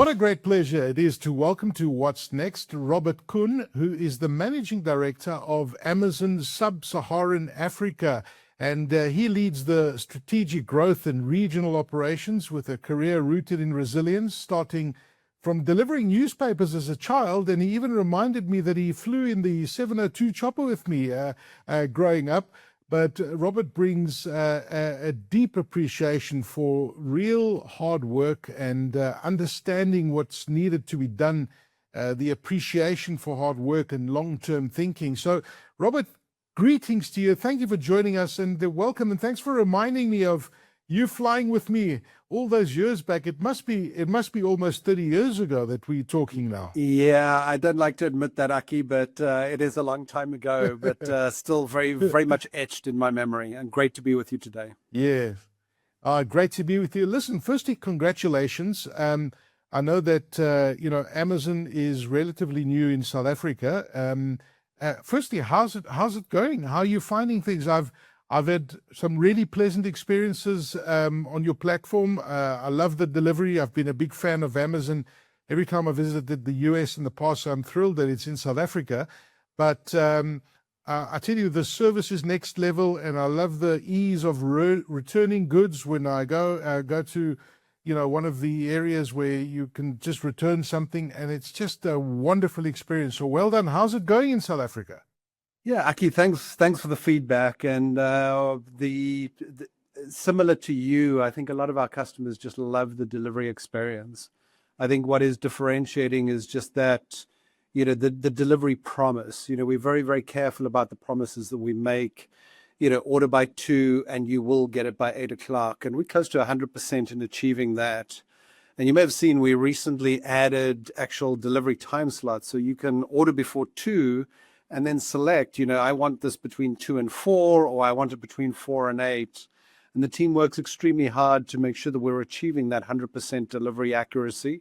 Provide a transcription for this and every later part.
What a great pleasure it is to welcome to What's Next Robert Koen, who is the Managing Director of Amazon Sub-Saharan Africa. And he leads the strategic growth and regional operations with a career rooted in resilience, starting from delivering newspapers as a child. And he even reminded me that he flew in the 702 chopper with me growing up. But Robert brings a deep appreciation for real hard work and understanding what's needed to be done, the appreciation for hard work and long-term thinking. So, Robert, greetings to you. Thank you for joining us and welcome. And thanks for reminding me of you flying with me all those years back. It must be almost 30 years ago that we're talking now. Yeah, I don't like to admit that, Aki, but it is a long time ago, but still very, very much etched in my memory, and great to be with you today. Yeah, great to be with you. Listen, firstly, congratulations. I know that, Amazon is relatively new in South Africa. Firstly, how's it going? How are you finding things? I've had some really pleasant experiences on your platform. I love the delivery. I've been a big fan of Amazon every time I visited the US in the past, so I'm thrilled that it's in South Africa. But I tell you, the service is next level, and I love the ease of returning goods when I go to one of the areas where you can just return something, and it's just a wonderful experience. So well done. How's it going in South Africa? Yeah, Aki, thanks for the feedback. And the similar to you, I think a lot of our customers just love the delivery experience. I think what is differentiating is just that, the delivery promise. We're very, very careful about the promises that we make. Order by 2 and you will get it by 8 o'clock. And we're close to 100% in achieving that. And you may have seen we recently added actual delivery time slots. So you can order before 2 and then select, I want this between 2 and 4, or I want it between 4 and 8. And the team works extremely hard to make sure that we're achieving that 100% delivery accuracy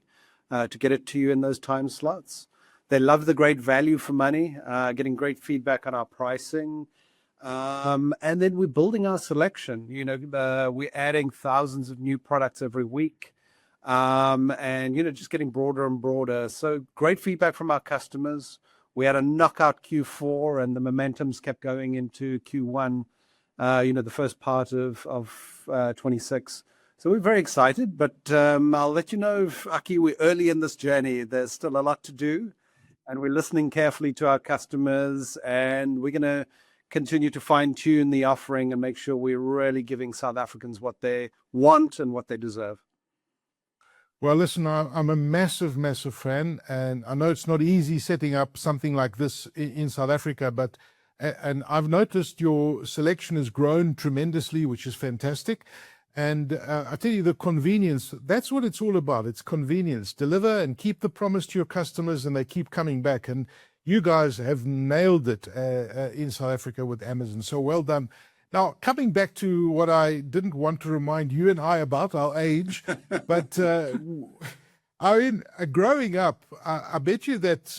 to get it to you in those time slots. They love the great value for money, getting great feedback on our pricing. And then we're building our selection. We're adding thousands of new products every week. And, just getting broader and broader. So great feedback from our customers. We had a knockout Q4 and the momentum's kept going into Q1, the first part of 26. So we're very excited, but I'll let you know, Aki, we're early in this journey. There's still a lot to do, and we're listening carefully to our customers, and we're going to continue to fine-tune the offering and make sure we're really giving South Africans what they want and what they deserve. Well, listen, I'm a massive, massive fan, and I know it's not easy setting up something like this in South Africa, but and I've noticed your selection has grown tremendously, which is fantastic. And I tell you, the convenience, that's what it's all about. It's convenience. Deliver and keep the promise to your customers, and they keep coming back. And you guys have nailed it in South Africa with Amazon. So well done. Now, coming back to what I didn't want to remind you and I about, our age, but growing up, I bet you that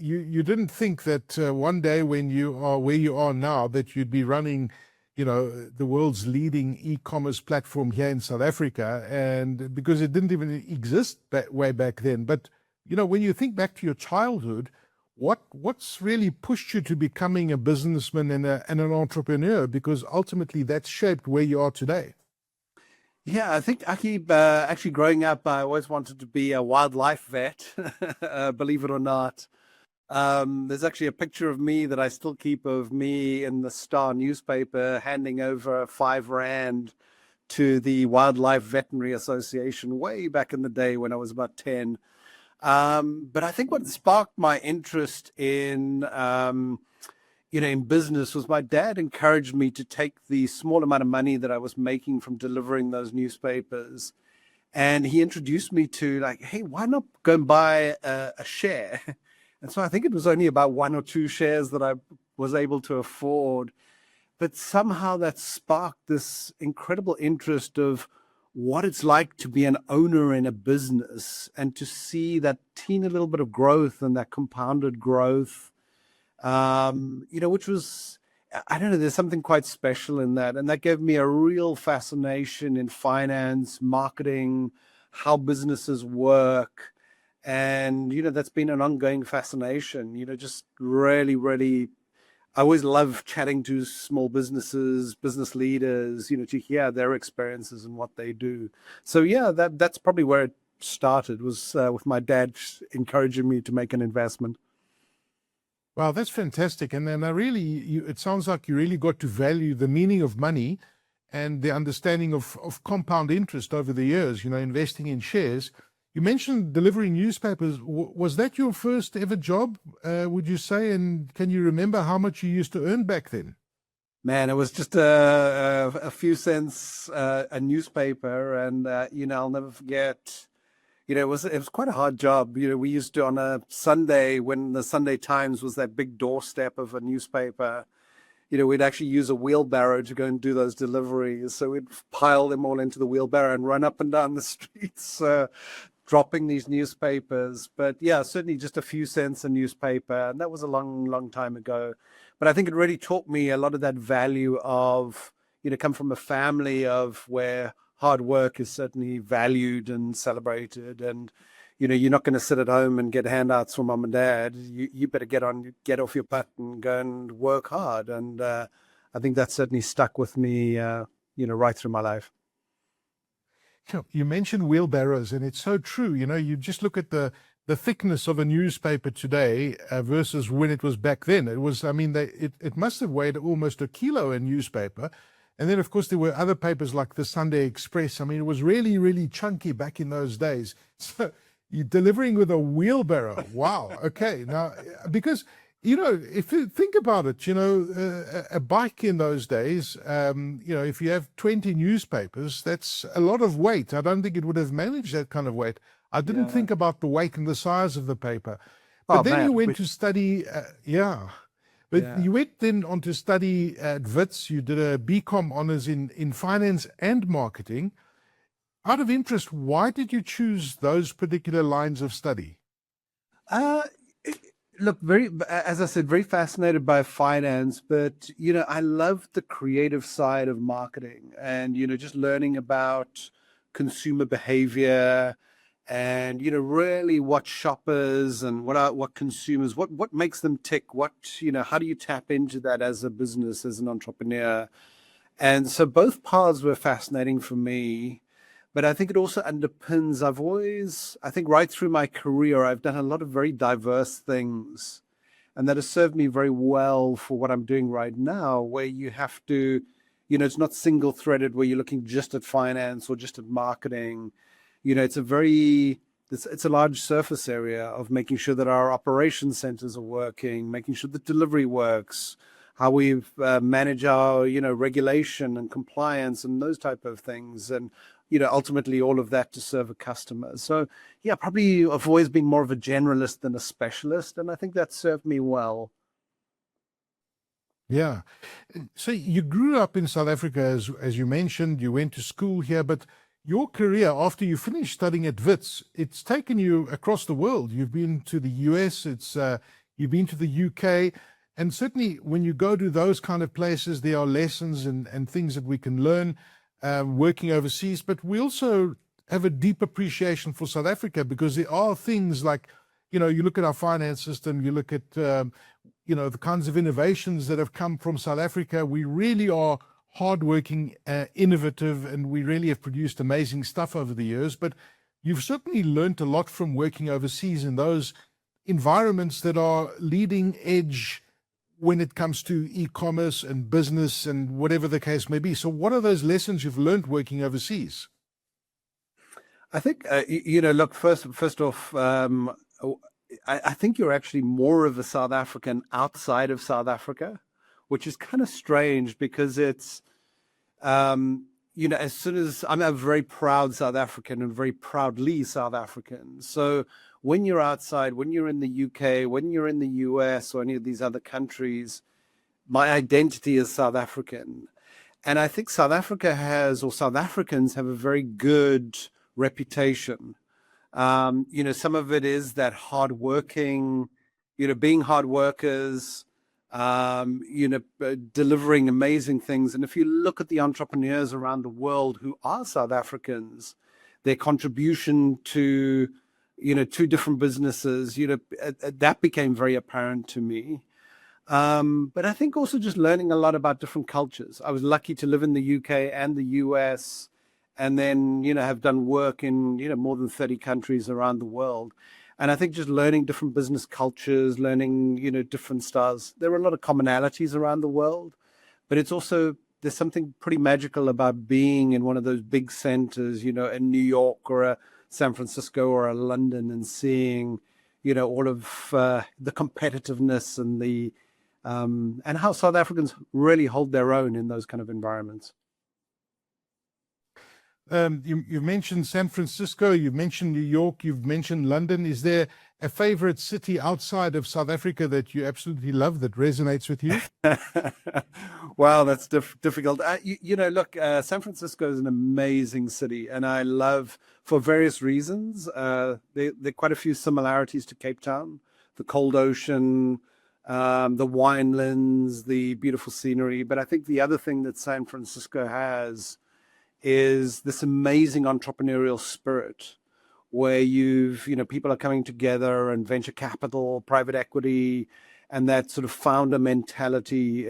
you didn't think that one day when you are where you are now, that you'd be running, the world's leading e-commerce platform here in South Africa, and because it didn't even exist way back then. But, when you think back to your childhood, what's really pushed you to becoming a businessman and an entrepreneur? Because ultimately that's shaped where you are today. Yeah, I think, Aki, actually growing up, I always wanted to be a wildlife vet, believe it or not. There's actually a picture of me that I still keep of me in the Star newspaper handing over 5 rand to the Wildlife Veterinary Association way back in the day when I was about 10. But I think what sparked my interest in business was my dad encouraged me to take the small amount of money that I was making from delivering those newspapers. And he introduced me to hey, why not go and buy a share? And so I think it was only about 1 or 2 shares that I was able to afford. But somehow that sparked this incredible interest of what it's like to be an owner in a business and to see that teeny little bit of growth and that compounded growth, which was, I don't know, there's something quite special in that. And that gave me a real fascination in finance, marketing, how businesses work. And, that's been an ongoing fascination, just really, really, I always love chatting to small businesses, business leaders, to hear their experiences and what they do. So yeah, that's probably where it started, was with my dad encouraging me to make an investment. Wow, that's fantastic. And then it sounds like you really got to value the meaning of money and the understanding of compound interest over the years, investing in shares. You mentioned delivering newspapers. Was that your first ever job, would you say? And can you remember how much you used to earn back then? Man, it was just a few cents a newspaper, and I'll never forget. It was quite a hard job. We used to, on a Sunday, when the Sunday Times was that big doorstep of a newspaper, we'd actually use a wheelbarrow to go and do those deliveries. So we'd pile them all into the wheelbarrow and run up and down the streets, dropping these newspapers. But yeah, certainly just a few cents a newspaper. And that was a long, long time ago. But I think it really taught me a lot of that value of, come from a family of where hard work is certainly valued and celebrated. And, you're not going to sit at home and get handouts from mom and dad. You better get off your butt and go and work hard. And I think that certainly stuck with me, right through my life. Sure. You mentioned wheelbarrows, and it's so true. You just look at the thickness of a newspaper today versus when it was back then. It was, I mean, it must have weighed almost a kilo a newspaper. And then, of course, there were other papers like the Sunday Express. I mean, it was really, really chunky back in those days. So you're delivering with a wheelbarrow. Wow. Okay. Now, because, if you think about it, a bike in those days, if you have 20 newspapers, that's a lot of weight. I don't think it would have managed that kind of weight. I didn't think about the weight and the size of the paper. But Oh then man, you went to study, yeah. But yeah. you went then on to study at Wits. You did a BCom honors in finance and marketing. Out of interest, why did you choose those particular lines of study? Uh, Look, as I said, very fascinated by finance, but I love the creative side of marketing, and just learning about consumer behavior, and really what shoppers and what consumers, what makes them tick, how do you tap into that as a business, as an entrepreneur. And so both paths were fascinating for me. But I think it also underpins, I think right through my career, I've done a lot of very diverse things. And that has served me very well for what I'm doing right now, where you have to, it's not single threaded, where you're looking just at finance or just at marketing. It's a large surface area of making sure that our operations centers are working, making sure the delivery works, how we manage our, regulation and compliance and those type of things. And, ultimately all of that to serve a customer. So yeah, probably I've always been more of a generalist than a specialist. And I think that served me well. Yeah. So you grew up in South Africa, as you mentioned. You went to school here, but your career after you finished studying at Wits, it's taken you across the world. You've been to the US, you've been to the UK, and certainly when you go to those kind of places, there are lessons and things that we can learn working overseas. But we also have a deep appreciation for South Africa because there are things like, you look at our finance system, you look at, the kinds of innovations that have come from South Africa. We really are hardworking, innovative, and we really have produced amazing stuff over the years. But you've certainly learned a lot from working overseas in those environments that are leading edge when it comes to e-commerce and business and whatever the case may be. So what are those lessons you've learned working overseas? I think, look, first off, I think you're actually more of a South African outside of South Africa, which is kind of strange because it's, as soon as I'm a very proud South African and very proudly South African. So when you're outside, when you're in the UK, when you're in the US or any of these other countries, my identity is South African. And I think South Africans have a very good reputation. Some of it is that hardworking, being hard workers, delivering amazing things. And if you look at the entrepreneurs around the world who are South Africans, their contribution to, two different businesses, that became very apparent to me. But I think also just learning a lot about different cultures. I was lucky to live in the UK and the US, and then, have done work in, more than 30 countries around the world. And I think just learning different business cultures, learning, different styles. There are a lot of commonalities around the world, but it's also, there's something pretty magical about being in one of those big centers, in New York or a San Francisco or a London, and seeing, all of the competitiveness and and how South Africans really hold their own in those kind of environments. You've mentioned San Francisco, you've mentioned New York, you've mentioned London. Is there a favorite city outside of South Africa that you absolutely love, that resonates with you? Wow, that's difficult. Look, San Francisco is an amazing city, and I love, for various reasons. There are quite a few similarities to Cape Town: the cold ocean, the winelands, the beautiful scenery. But I think the other thing that San Francisco has is this amazing entrepreneurial spirit, where people are coming together, and venture capital, private equity, and that sort of founder mentality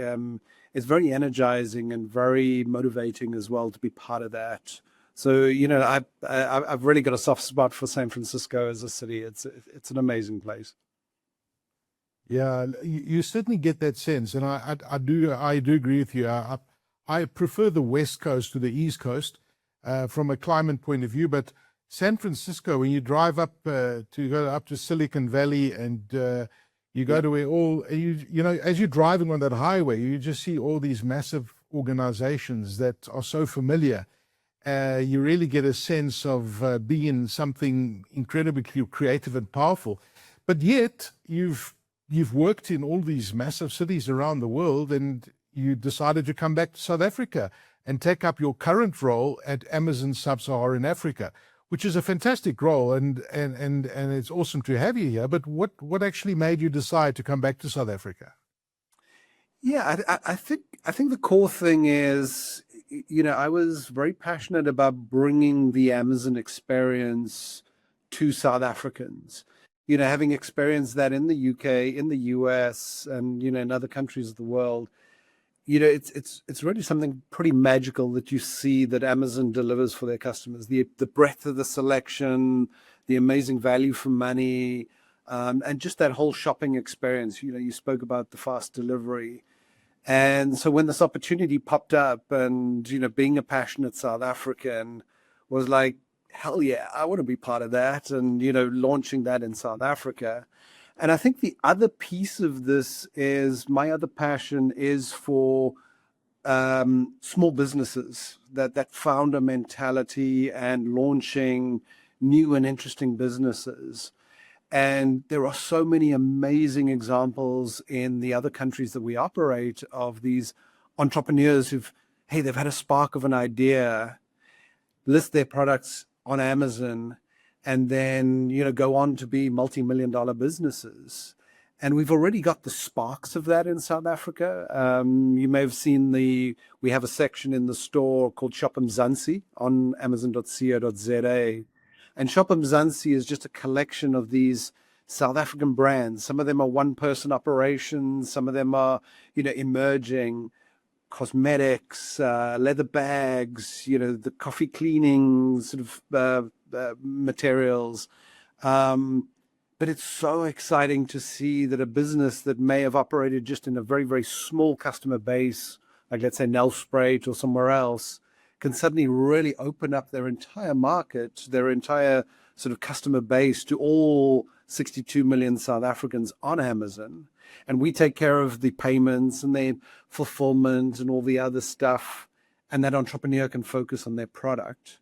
is very energizing and very motivating as well to be part of that. So, I've really got a soft spot for San Francisco as a city. It's an amazing place. Yeah, you certainly get that sense, and I do agree with you. I prefer the West Coast to the East Coast from a climate point of view, but San Francisco, when you drive up go up to Silicon Valley, and you go to where as you're driving on that highway, you just see all these massive organizations that are so familiar. You really get a sense of being in something incredibly creative and powerful. But yet, you've worked in all these massive cities around the world, and you decided to come back to South Africa and take up your current role at Amazon Sub-Saharan Africa, which is a fantastic role, and it's awesome to have you here. But what actually made you decide to come back to South Africa? Yeah, I think the core thing is, I was very passionate about bringing the Amazon experience to South Africans. Having experienced that in the UK, in the US, and in other countries of the world, it's really something pretty magical that you see that Amazon delivers for their customers. The breadth of the selection, the amazing value for money, and just that whole shopping experience. You spoke about the fast delivery. And so when this opportunity popped up, and, being a passionate South African, was like, hell yeah, I want to be part of that, and, launching that in South Africa. And I think the other piece of this is, my other passion is for small businesses, that founder mentality, and launching new and interesting businesses. And there are so many amazing examples in the other countries that we operate of these entrepreneurs they've had a spark of an idea, list their products on Amazon, and then, go on to be multi-million-dollar businesses. And we've already got the sparks of that in South Africa. You may have seen we have a section in the store called Shop Mzansi on amazon.co.za. And Shop Mzansi is just a collection of these South African brands. Some of them are one-person operations. Some of them are, emerging cosmetics, leather bags, the coffee cleaning sort of materials. But it's so exciting to see that a business that may have operated just in a very, very small customer base, like let's say Nelspruit or somewhere else, can suddenly really open up their entire market, their entire sort of customer base, to all 62 million South Africans on Amazon. And we take care of the payments and the fulfillment and all the other stuff. And that entrepreneur can focus on their product.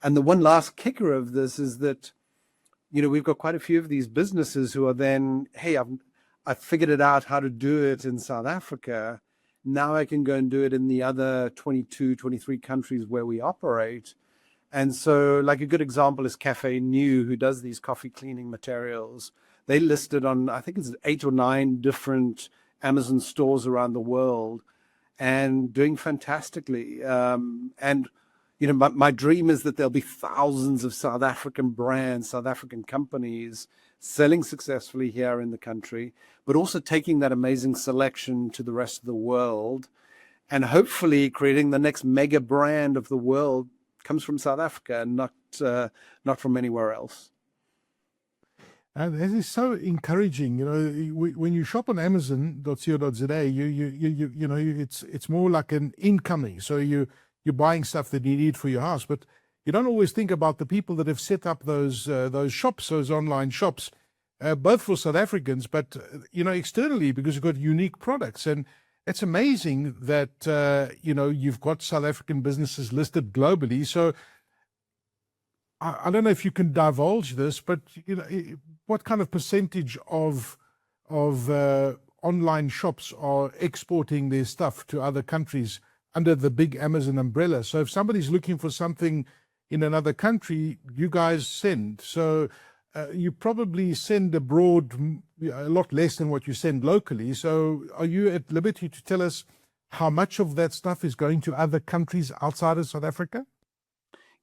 And the one last kicker of this is that, we've got quite a few of these businesses who are then, hey, I've figured it out how to do it in South Africa. Now I can go and do it in the other 22, 23 countries where we operate. And so, like, a good example is Cafe New, who does these coffee cleaning materials. They listed on, I think it's 8 or 9 different Amazon stores around the world, and doing fantastically. And, My dream is that there'll be thousands of South African brands, South African companies selling successfully here in the country, but also taking that amazing selection to the rest of the world, and hopefully creating the next mega brand of the world comes from South Africa and not from anywhere else. And that is so encouraging. When you shop on Amazon.co.za, it's more like an incoming. So you're buying stuff that you need for your house, but you don't always think about the people that have set up those shops, those online shops, both for South Africans, but externally, because you've got unique products. And it's amazing that you've got South African businesses listed globally. So I don't know if you can divulge this, but what kind of percentage of online shops are exporting their stuff to other countries under the big Amazon umbrella? So if somebody's looking for something in another country, you guys send. So you probably send abroad a lot less than what you send locally. So are you at liberty to tell us how much of that stuff is going to other countries outside of South Africa?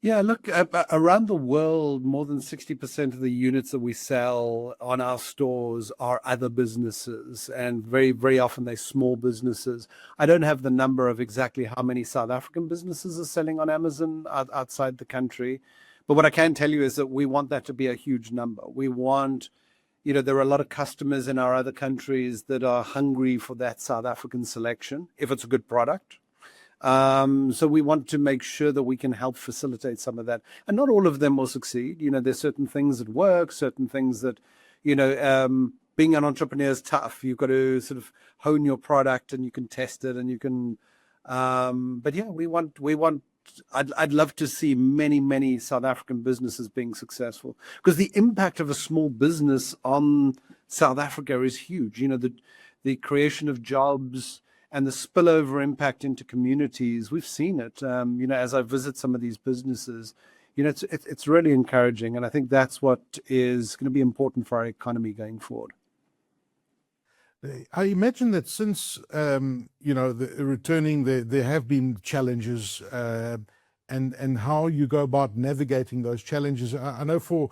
Yeah, look, around the world, more than 60% of the units that we sell on our stores are other businesses, and very, very often they're small businesses. I don't have the number of exactly how many South African businesses are selling on Amazon outside the country, but what I can tell you is that we want that to be a huge number. We want, there are a lot of customers in our other countries that are hungry for that South African selection, if it's a good product. So we want to make sure that we can help facilitate some of that. And not all of them will succeed. There's certain things that work, certain things that, being an entrepreneur is tough. You've got to sort of hone your product, and you can test it, and you can, but yeah, I'd love to see many, many South African businesses being successful, because the impact of a small business on South Africa is huge. The creation of jobs and the spillover impact into communities, we've seen it. As I visit some of these businesses, it's really encouraging, and I think that's what is going to be important for our economy going forward. I imagine that since returning, there have been challenges, and how you go about navigating those challenges. I know for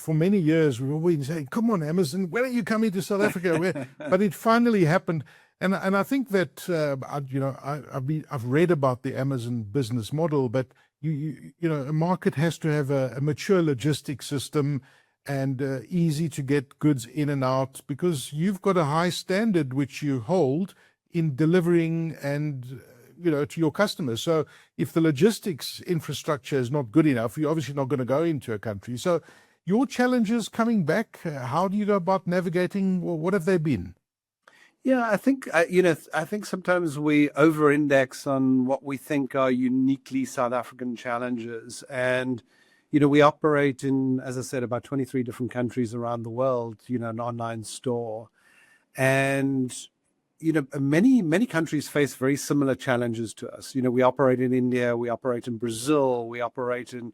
many years we've always been saying, "Come on, Amazon, when are you coming to South Africa?" But it finally happened. And I think that I've read about the Amazon business model, but a market has to have a mature logistics system and easy to get goods in and out, because you've got a high standard which you hold in delivering and to your customers. So if the logistics infrastructure is not good enough, you're obviously not going to go into a country. So your challenges coming back, how do you go about navigating? What have they been? Yeah, I think sometimes we over-index on what we think are uniquely South African challenges. And, we operate in, as I said, about 23 different countries around the world, an online store. And, many countries face very similar challenges to us. We operate in India, we operate in Brazil, we operate in,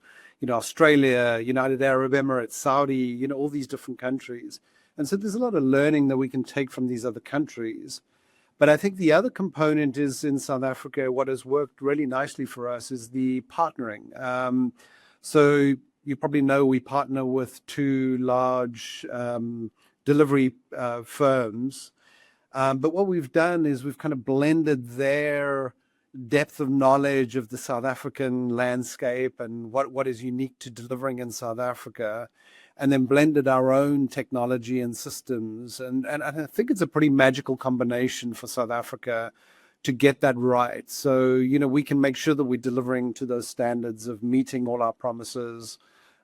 Australia, United Arab Emirates, Saudi, all these different countries. And so there's a lot of learning that we can take from these other countries. But I think the other component is, in South Africa, what has worked really nicely for us is the partnering. So you probably know we partner with two large delivery firms. But what we've done is we've kind of blended their depth of knowledge of the South African landscape and what is unique to delivering in South Africa, and then blended our own technology and systems. And I think it's a pretty magical combination for South Africa to get that right. So, we can make sure that we're delivering to those standards of meeting all our promises.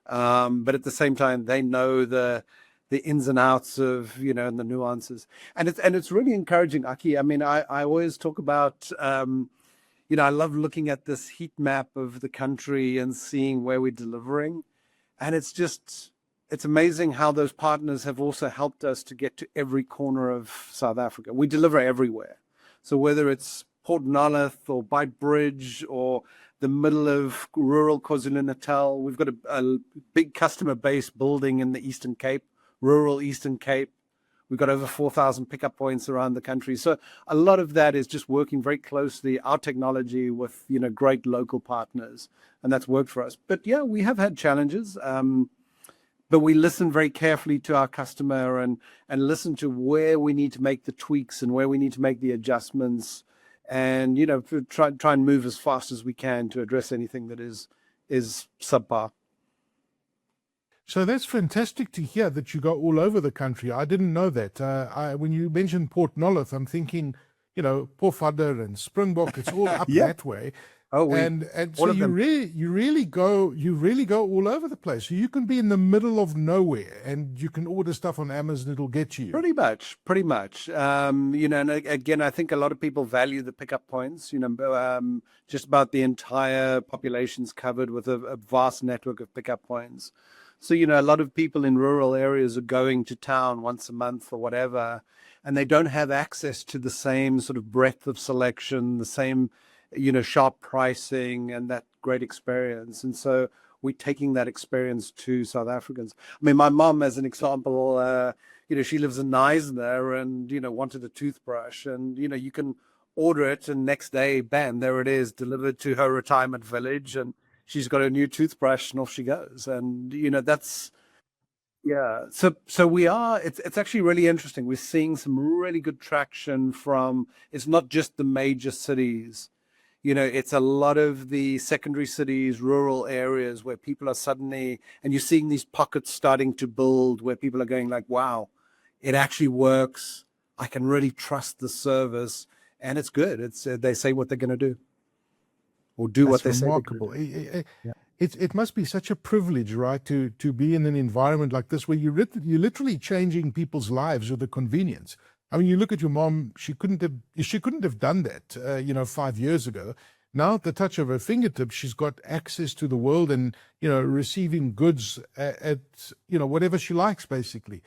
But at the same time, they know the ins and outs of, and the nuances. And it's really encouraging, Aki. I mean, I always talk about, I love looking at this heat map of the country and seeing where we're delivering. And it's amazing how those partners have also helped us to get to every corner of South Africa. We deliver everywhere. So whether it's Port Nolloth or Beitbridge or the middle of rural KwaZulu-Natal, we've got a big customer base building in the Eastern Cape, rural Eastern Cape. We've got over 4,000 pickup points around the country. So a lot of that is just working very closely, our technology with, great local partners. And that's worked for us. But yeah, we have had challenges. But we listen very carefully to our customer and listen to where we need to make the tweaks and where we need to make the adjustments, and try and move as fast as we can to address anything that is subpar. So that's fantastic to hear that you go all over the country. I didn't know that. When you mentioned Port Nolloth, I'm thinking, Pofadder and Springbok. It's all up Yeah. that way. Oh, And all so of them. you really go all over the place. So you can be in the middle of nowhere and you can order stuff on Amazon. It'll get to you. Pretty much. And again, I think a lot of people value the pickup points. Just about the entire population's covered with a vast network of pickup points. So, a lot of people in rural areas are going to town once a month or whatever, and they don't have access to the same sort of breadth of selection, the same, sharp pricing and that great experience. And so we're taking that experience to South Africans. I mean, my mom, as an example, she lives in Knysna and, wanted a toothbrush, and, you can order it and next day, bam, there it is, delivered to her retirement village, and she's got a new toothbrush and off she goes. And, that's, yeah. So it's actually really interesting. We're seeing some really good traction from, it's not just the major cities. It's a lot of the secondary cities, rural areas where people are suddenly, and you're seeing these pockets starting to build where people are going like, wow, it actually works. I can really trust the service, and it's good. It's they say what they're going to do, or do what they That's say. remarkable. Yeah. It must be such a privilege, right, to be in an environment like this where you're literally changing people's lives with the convenience. I mean, you look at your mom; she couldn't have done that, 5 years ago. Now, at the touch of her fingertips, she's got access to the world and receiving goods at whatever she likes, basically.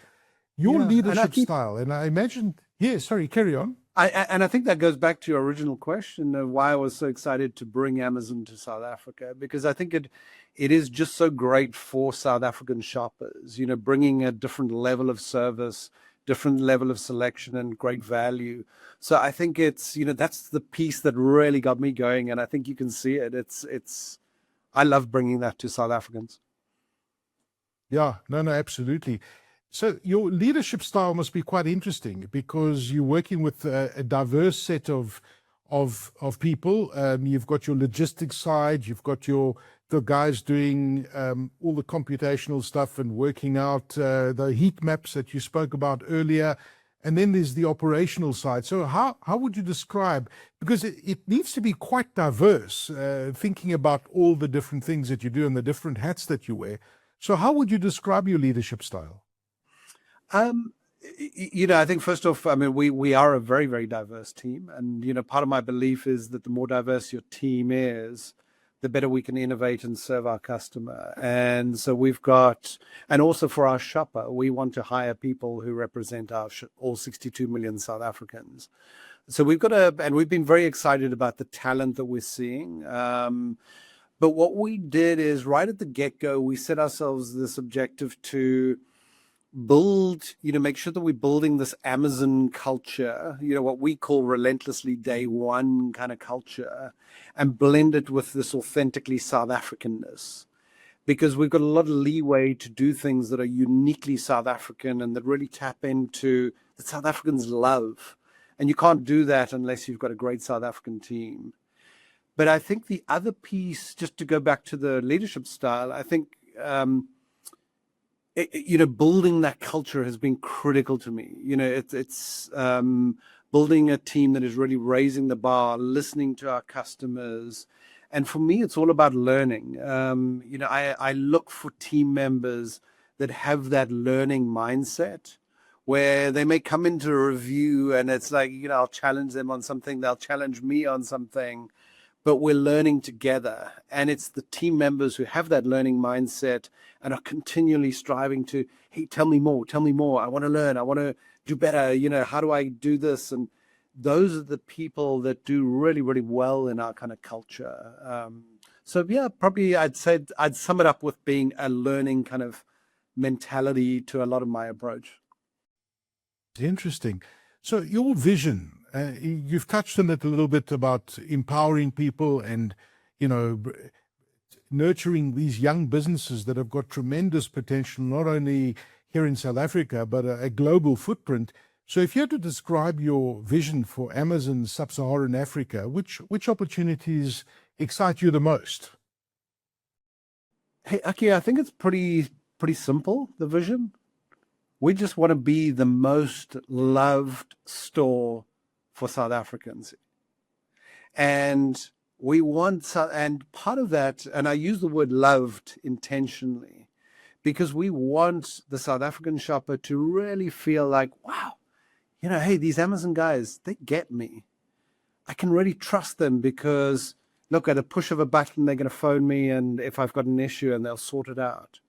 Your Yeah, and leadership style, and I imagine. Yeah, sorry, carry on. I think that goes back to your original question of why I was so excited to bring Amazon to South Africa, because I think it is just so great for South African shoppers, bringing a different level of service, different level of selection and great value. So I think it's, that's the piece that really got me going. And I think you can see it. I love bringing that to South Africans. Yeah, no, absolutely. So your leadership style must be quite interesting because you're working with a diverse set of people. You've got your logistics side, you've got the guys doing all the computational stuff and working out the heat maps that you spoke about earlier, and then there's the operational side. So how would you describe, because it needs to be quite diverse, thinking about all the different things that you do and the different hats that you wear. So how would you describe your leadership style? I think first off, I mean, we are a very, very diverse team. And, part of my belief is that the more diverse your team is, the better we can innovate and serve our customer. And so we've got, and also for our shopper, we want to hire people who represent all 62 million South Africans. So we've got and we've been very excited about the talent that we're seeing. But what we did is right at the get-go, we set ourselves this objective to build, make sure that we're building this Amazon culture, what we call relentlessly day one kind of culture, and blend it with this authentically South Africanness. Because we've got a lot of leeway to do things that are uniquely South African and that really tap into that South Africans love. And you can't do that unless you've got a great South African team. But I think the other piece, just to go back to the leadership style, I think, building that culture has been critical to me. It's building a team that is really raising the bar, listening to our customers. And for me, it's all about learning. I look for team members that have that learning mindset where they may come into a review and it's like, I'll challenge them on something, they'll challenge me on something, but we're learning together. And it's the team members who have that learning mindset and are continually striving to, hey, tell me more. I want to learn. I want to do better. How do I do this? And those are the people that do really, really well in our kind of culture. So yeah, probably I'd sum it up with being a learning kind of mentality to a lot of my approach. Interesting. So your vision, you've touched on it a little bit about empowering people and, you know, nurturing these young businesses that have got tremendous potential, not only here in South Africa, but a global footprint. So if you had to describe your vision for Amazon Sub-Saharan Africa, which opportunities excite you the most? Hey, Aki, I think it's pretty simple, the vision. We just want to be the most loved store for South Africans. And we want, and part of that, and I use the word loved intentionally, because we want the South African shopper to really feel like, wow, hey, these Amazon guys, they get me. I can really trust them because, look, at a push of a button, they're going to phone me, and if I've got an issue, and they'll sort it out.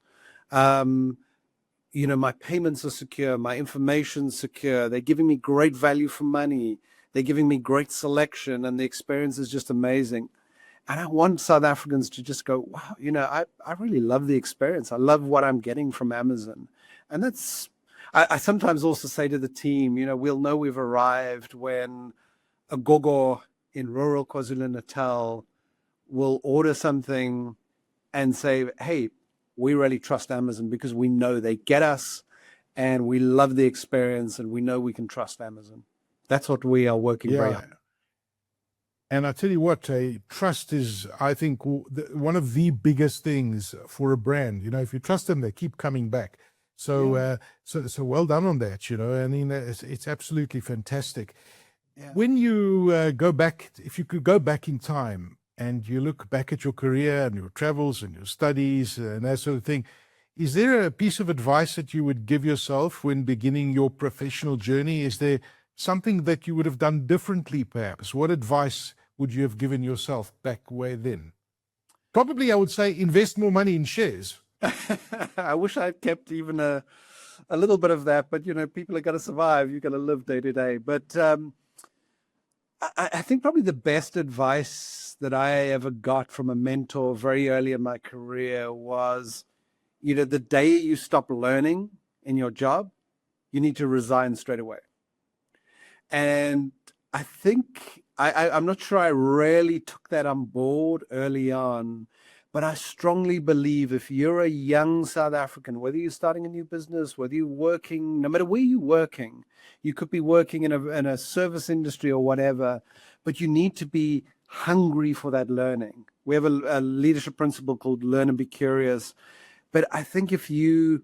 My payments are secure, my information's secure. They're giving me great value for money. They're giving me great selection, and the experience is just amazing. And I want South Africans to just go, wow, I really love the experience. I love what I'm getting from Amazon. And I sometimes also say to the team, we'll know we've arrived when a gogo in rural KwaZulu-Natal will order something and say, hey, we really trust Amazon because we know they get us and we love the experience and we know we can trust Amazon. That's what we are working very hard. And I tell you what, trust is, I think, one of the biggest things for a brand. If you trust them, they keep coming back. So, so well done on that. I mean, it's absolutely fantastic. Yeah. When you go back, if you could go back in time and you look back at your career and your travels and your studies and that sort of thing, is there a piece of advice that you would give yourself when beginning your professional journey? Is there something that you would have done differently, perhaps? What advice would you have given yourself back way then? Probably, I would say, invest more money in shares. I wish I'd kept even a little bit of that, but people are going to survive. You've got to live day to day. But I think probably the best advice that I ever got from a mentor very early in my career was, the day you stop learning in your job, you need to resign straight away. And I think I'm not sure I really took that on board early on, but I strongly believe if you're a young South African, whether you're starting a new business, whether you're working, no matter where you're working, you could be working in a service industry or whatever, but you need to be hungry for that learning. We have a leadership principle called learn and be curious. But I think if you're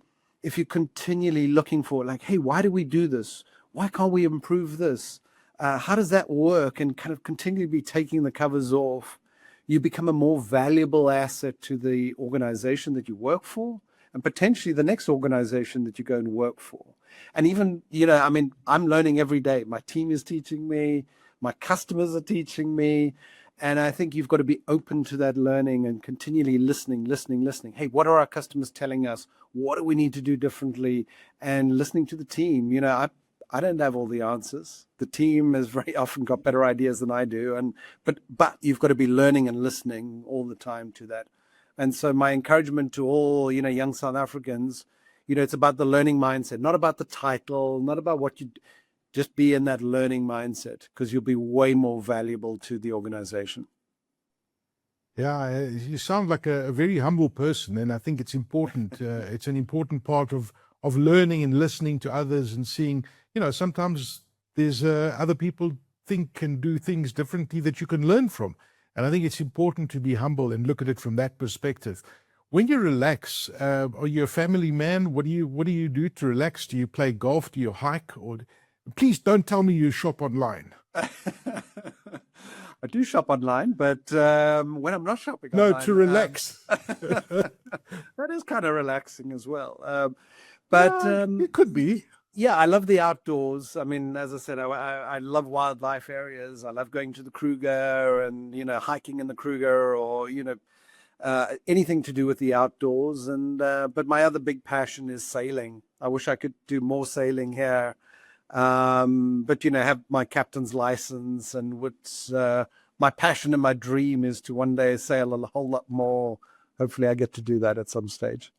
continually looking for like, hey, why do we do this? Why can't we improve this? How does that work? And kind of continually be taking the covers off, you become a more valuable asset to the organization that you work for and potentially the next organization that you go and work for. And even, I'm learning every day. My team is teaching me, my customers are teaching me. And I think you've got to be open to that learning and continually listening. Hey, what are our customers telling us? What do we need to do differently? And listening to the team. I don't have all the answers. The team has very often got better ideas than I do. But you've got to be learning and listening all the time to that. And so my encouragement to all, young South Africans, it's about the learning mindset, not about the title, not about what you just be in that learning mindset, because you'll be way more valuable to the organization. Yeah, you sound like a very humble person, and I think it's important. It's an important part of learning and listening to others and seeing, sometimes there's other people think and do things differently that you can learn from. And I think it's important to be humble and look at it from that perspective. When you relax, are you a family man? What do you do to relax? Do you play golf? Do you hike? Or please don't tell me you shop online. I do shop online, but when I'm not shopping online... No, to relax. That is kind of relaxing as well. It could be. Yeah, I love the outdoors. I mean, as I said, I love wildlife areas. I love going to the Kruger and, hiking in the Kruger or, anything to do with the outdoors. And but my other big passion is sailing. I wish I could do more sailing here. But, have my captain's license, and what's my passion and my dream is to one day sail a whole lot more. Hopefully I get to do that at some stage.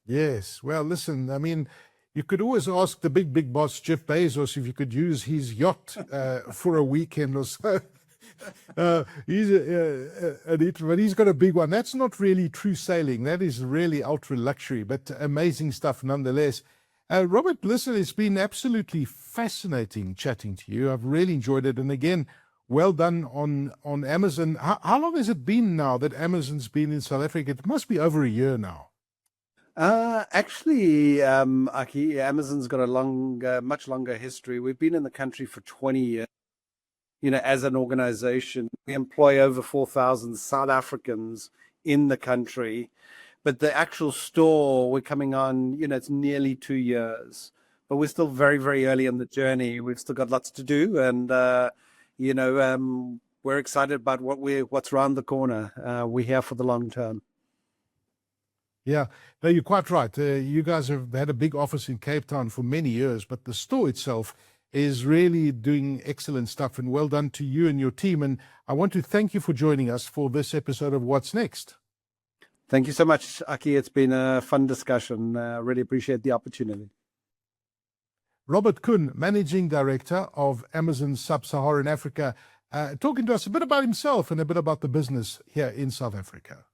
Yes. Well, listen, I mean, You could always ask the big boss, Jeff Bezos, if you could use his yacht for a weekend or so. But he's got a big one. That's not really true sailing. That is really ultra luxury, but amazing stuff nonetheless. Robert, listen, it's been absolutely fascinating chatting to you. I've really enjoyed it. And again, well done on Amazon. How long has it been now that Amazon's been in South Africa? It must be over a year now. Actually, Aki, Amazon's got a much longer history. We've been in the country for 20 years. You know, as an organization, we employ over 4,000 South Africans in the country. But the actual store, we're coming on, you know, it's nearly 2 years. But we're still very, very early in the journey. We've still got lots to do. And, you know, we're excited about what's around the corner. We're here for the long term. Yeah, no, you're quite right. You guys have had a big office in Cape Town for many years, but the store itself is really doing excellent stuff, and well done to you and your team. And I want to thank you for joining us for this episode of What's Next. Thank you so much, Aki. It's been a fun discussion. Really appreciate the opportunity. Robert Koen, Managing Director of Amazon Sub-Saharan Africa, talking to us a bit about himself and a bit about the business here in South Africa.